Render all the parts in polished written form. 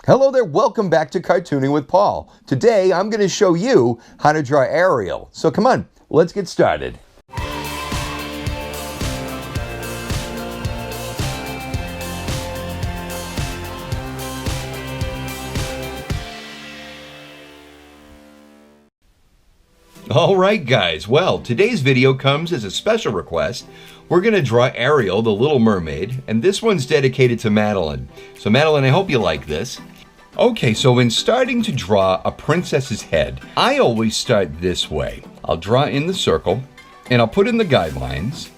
Hello there, welcome back to Cartooning with Paul. Today I'm going to show you how to draw Ariel. So come on, let's get started. Alright guys, well, today's video comes as a special request. We're going to draw Ariel, the Little Mermaid, and this one's dedicated to Madeline. So Madeline, I hope you like this. Okay, so in starting to draw a princess's head, I always start this way. I'll draw in the circle, and I'll put in the guidelines.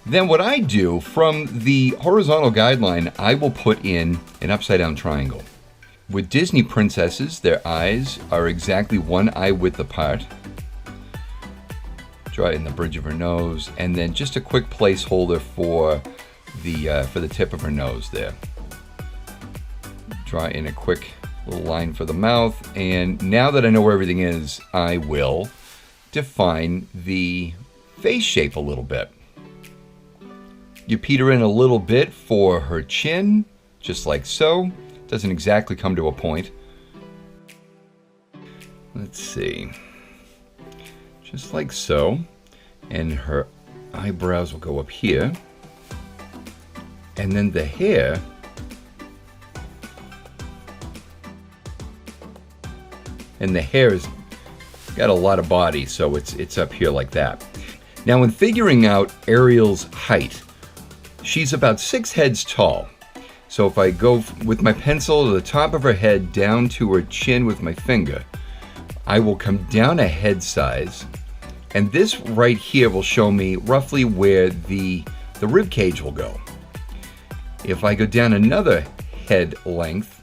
Then what I do, from the horizontal guideline, I will put in an upside down triangle. With Disney princesses, their eyes are exactly one eye width apart. Draw in the bridge of her nose, and then just a quick placeholder for the tip of her nose there. Draw in a quick little line for the mouth, and now that I know where everything is, I will define the face shape a little bit. You peter in a little bit for her chin, just like so. Doesn't exactly come to a point. Let's see. Just like so. And her eyebrows will go up here. And then the hair has got a lot of body, so it's up here like that. Now when figuring out Ariel's height, she's about 6 heads tall. So if I go with my pencil to the top of her head down to her chin with my finger, I will come down a head size, and this right here will show me roughly where the rib cage will go. If I go down another head length,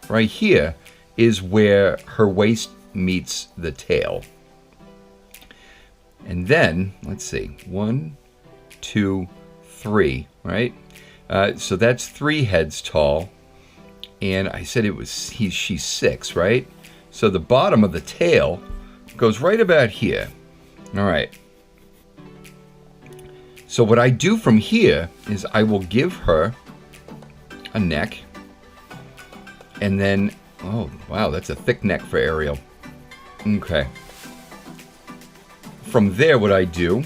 right here is where her waist meets the tail. And then, let's see, 1, 2, 3, right? So that's 3 heads tall, and I said she's 6, right? So the bottom of the tail goes right about here. All right. So what I do from here is I will give her a neck, and then, oh wow, that's a thick neck for Ariel. Okay. From there, what I do,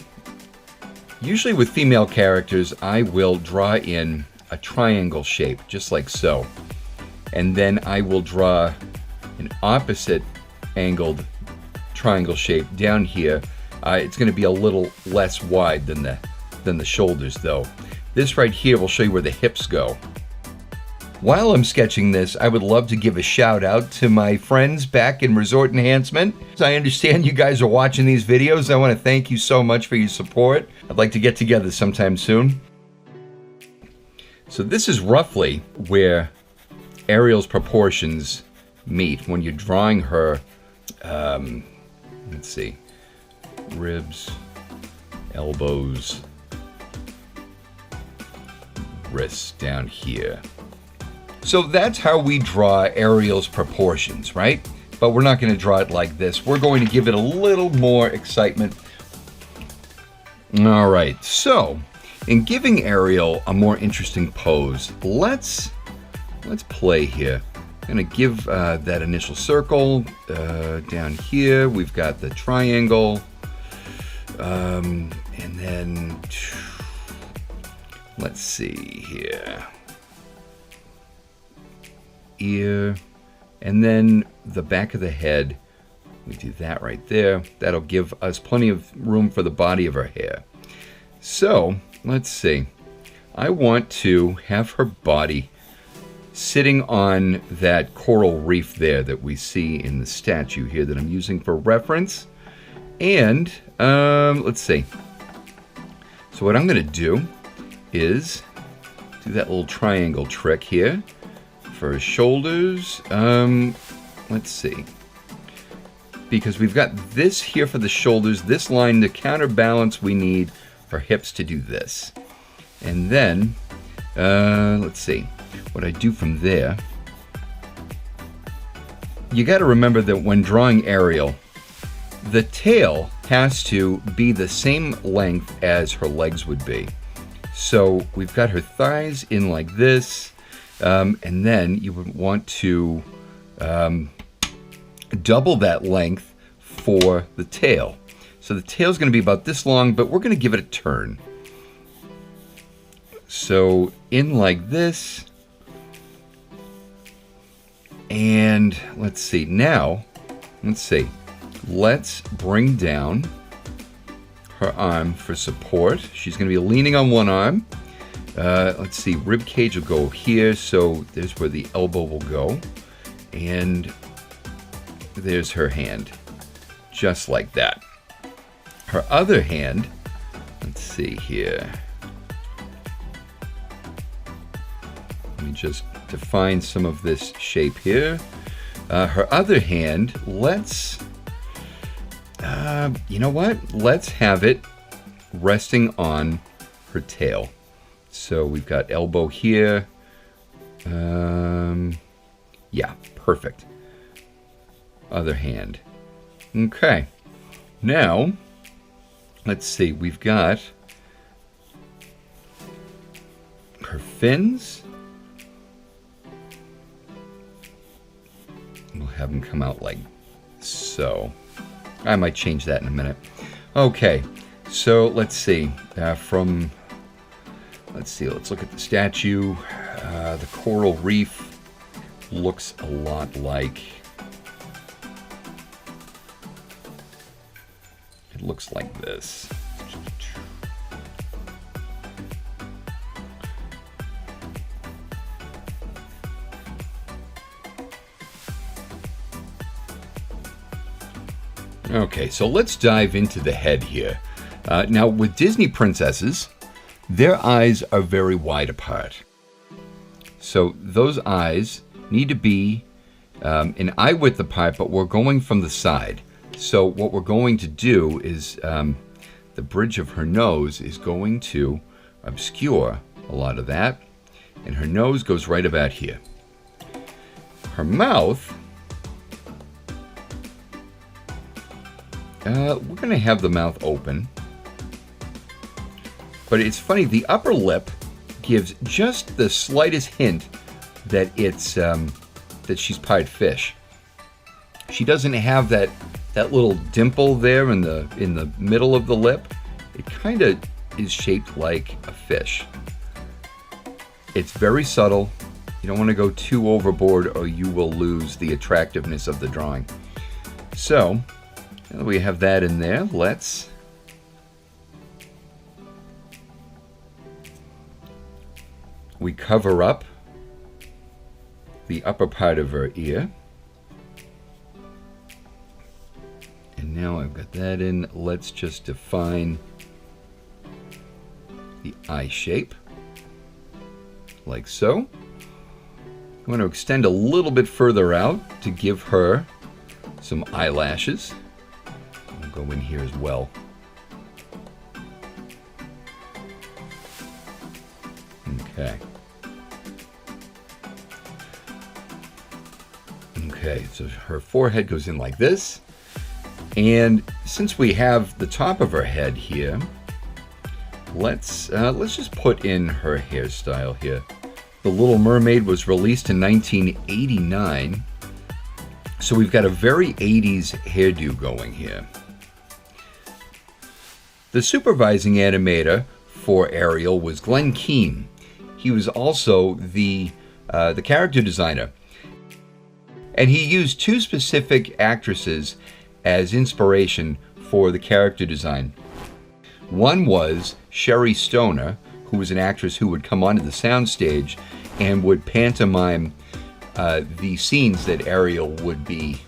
usually with female characters, I will draw in a triangle shape, just like so. And then I will draw an opposite angled triangle shape down here. It's going to be a little less wide than the shoulders, though. This right here will show you where the hips go. While I'm sketching this, I would love to give a shout out to my friends back in Resort Enhancement. I understand you guys are watching these videos. I want to thank you so much for your support. I'd like to get together sometime soon. So this is roughly where Ariel's proportions meet when you're drawing her, let's see, ribs, elbows, wrists down here. So that's how we draw Ariel's proportions, right? But we're not going to draw it like this. We're going to give it a little more excitement. All right, so in giving Ariel a more interesting pose, let's play here. I'm going to give that initial circle down here. We've got the triangle, and then let's see here. Ear, and then the back of the head. We do that right there. That'll give us plenty of room for the body of her hair. So let's see. I want to have her body sitting on that coral reef there that we see in the statue here that I'm using for reference. And let's see. So what I'm going to do is do that little triangle trick here. For his shoulders, let's see. Because we've got this here for the shoulders, this line to counterbalance, we need for hips to do this. And then, let's see, what I do from there. You got to remember that when drawing Ariel, the tail has to be the same length as her legs would be. So we've got her thighs in like this. And then you would want to double that length for the tail. So the tail's going to be about this long, but we're going to give it a turn. So in like this. And let's see, now, let's bring down her arm for support. She's going to be leaning on one arm. Let's see, rib cage will go here, so there's where the elbow will go. And there's her hand, just like that. Her other hand, let's see here. Let me just define some of this shape here. Her other hand, let's, you know what? Let's have it resting on her tail. So we've got elbow here. Yeah, perfect. Other hand. Okay. Now, let's see. We've got her fins. We'll have them come out like so. I might change that in a minute. Okay, so let's see. Let's look at the statue. The coral reef looks a lot like. It looks like this. Okay, so let's dive into the head here. Now, with Disney princesses, their eyes are very wide apart. So those eyes need to be an eye width apart, but we're going from the side. So what we're going to do is the bridge of her nose is going to obscure a lot of that, and her nose goes right about here. Her mouth, we're going to have the mouth open. But it's funny, the upper lip gives just the slightest hint that it's that she's pied fish. She doesn't have that little dimple there in the middle of the lip. It kind of is shaped like a fish. It's very subtle. You don't want to go too overboard or you will lose the attractiveness of the drawing. So, now that we have that in there, we cover up the upper part of her ear. And now I've got that in. Let's just define the eye shape, like so. I'm going to extend a little bit further out to give her some eyelashes. I'll go in here as well. Okay. Okay, so her forehead goes in like this. And since we have the top of her head here, let's just put in her hairstyle here. The Little Mermaid was released in 1989. So we've got a very 80s hairdo going here. The supervising animator for Ariel was Glenn Keane. He was also the character designer. And he used two specific actresses as inspiration for the character design. One was Sherry Stoner, who was an actress who would come onto the soundstage and would pantomime the scenes that Ariel would be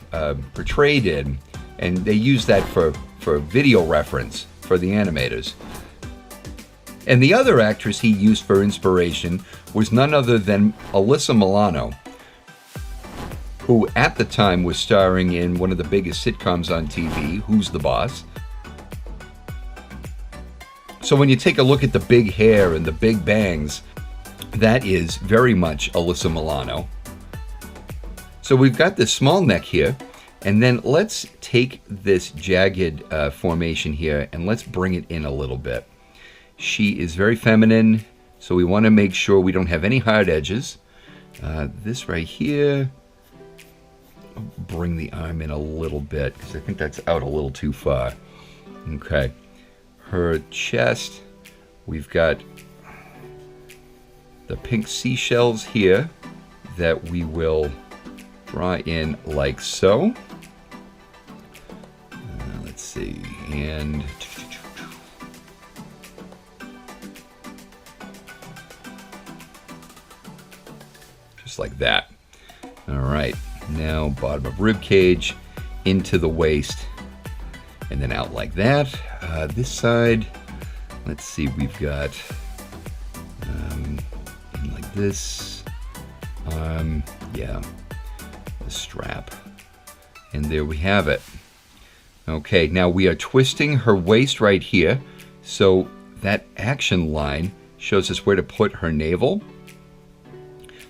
portrayed in. And they used that for video reference for the animators. And the other actress he used for inspiration was none other than Alyssa Milano, who at the time was starring in one of the biggest sitcoms on TV, Who's the Boss? So when you take a look at the big hair and the big bangs, that is very much Alyssa Milano. So we've got this small neck here, and then let's take this jagged formation here and let's bring it in a little bit. She is very feminine, so we want to make sure we don't have any hard edges. This right here, I'll bring the arm in a little bit because I think that's out a little too far. Okay. Her chest, we've got the pink seashells here that we will draw in like so. Let's see, and just like that. All right, now bottom of rib cage into the waist, and then out like that. This side, let's see, we've got in like this, yeah, the strap, and there we have it. Okay, now we are twisting her waist right here, so that action line shows us where to put her navel,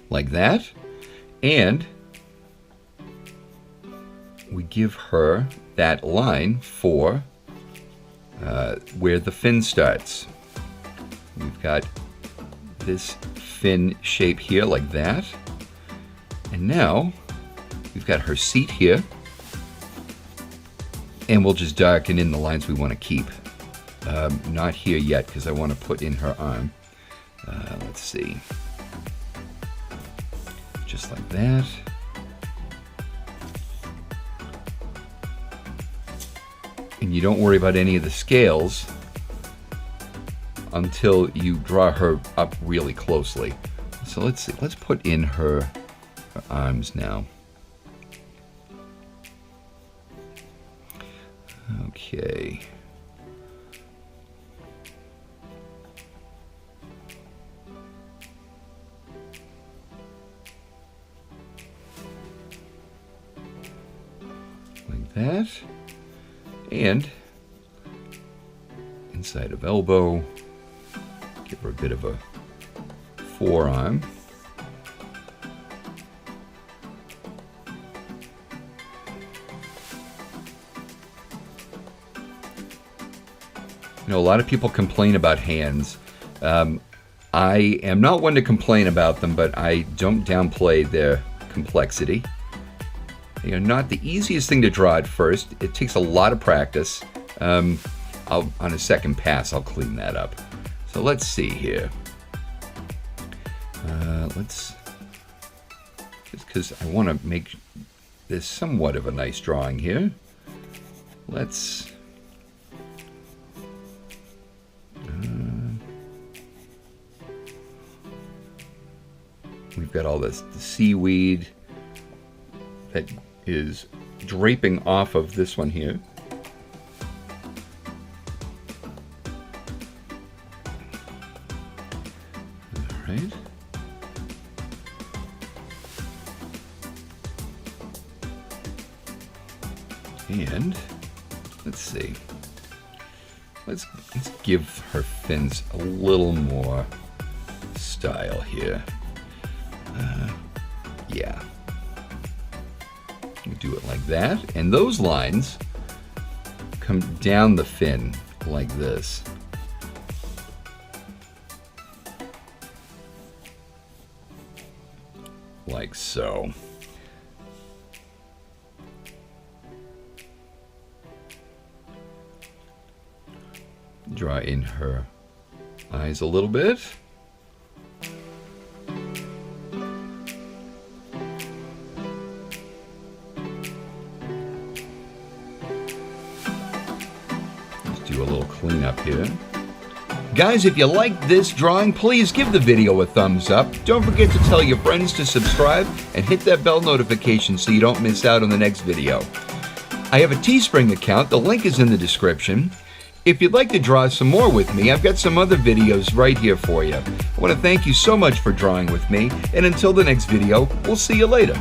like that, and we give her that line for where the fin starts. We've got this fin shape here like that, and now we've got her seat here, and we'll just darken in the lines we want to keep. Not here yet because I want to put in her arm. Let's see, just like that. And you don't worry about any of the scales until you draw her up really closely. So let's see, let's put in her arms now. Okay. Like that. And inside of elbow, give her a bit of a forearm. You know, a lot of people complain about hands. I am not one to complain about them, but I don't downplay their complexity. They are not the easiest thing to draw at first. It takes a lot of practice. On a second pass, I'll clean that up. So let's see here. Just because I want to make this somewhat of a nice drawing here. Let's... we've got all this the seaweed that is draping off of this one here. All right. And let's see. Let's give her fins a little more style here. Yeah. You do it like that, and those lines come down the fin like this. Like so. Draw in her eyes a little bit. Do a little cleanup here. Guys, if you liked this drawing, please give the video a thumbs up. Don't forget to tell your friends to subscribe and hit that bell notification so you don't miss out on the next video. I have a Teespring account. The link is in the description. If you'd like to draw some more with me, I've got some other videos right here for you. I want to thank you so much for drawing with me, and until the next video, we'll see you later.